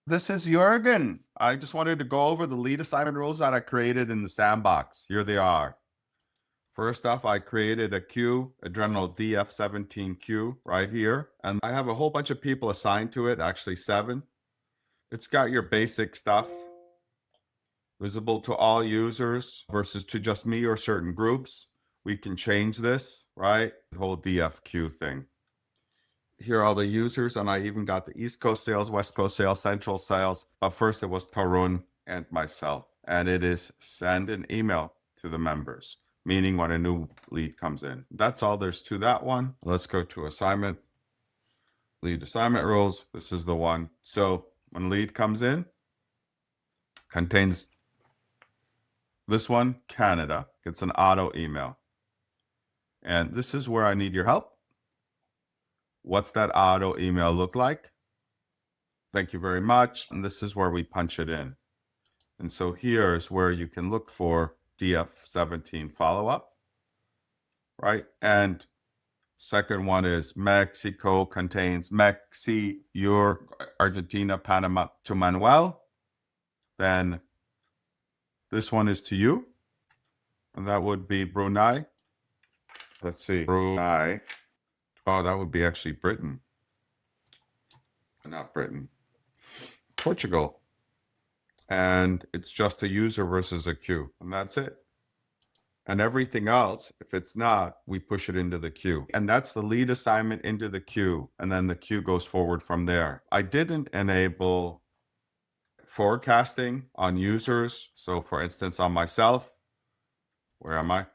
This is Juergen. I just wanted to go over the lead assignment rules that I created in the Sandbox. Here they are. First off, I created a queue, a general DF17 queue right here. And I have a whole bunch of people assigned to it, actually 7. It's got your basic stuff, visible to all users versus to just me or certain groups. We can change this, right? The whole DF queue thing. Here are all the users, and I even got the East Coast sales, West Coast sales, Central sales. But first it was Tarun and myself. And it is send an email to the members, meaning when a new lead comes in. That's all there's to that one. Let's go to assignment. Lead assignment rules. This is the one. So when lead comes in, contains this one, Canada. It's an auto email. And this is where I need your help. What's that auto email look like? Thank you very much. And this is where we punch it in. And so here's where you can look for DF17 follow-up, right? And second one is Mexico contains Mexi, your Argentina, Panama to Manuel. Then this one is to you. And that would be Brunei. Let's see, Brunei. Oh, that would be actually Britain. Not Britain. Portugal. And it's just a user versus a queue. And that's it. And everything else, if it's not, we push it into the queue. And that's the lead assignment into the queue. And then the queue goes forward from there. I didn't enable forecasting on users. So for instance, on myself, where am I?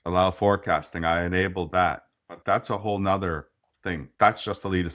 Allow forecasting. I enabled that. But that's a whole nother thing. That's just the lead assignment.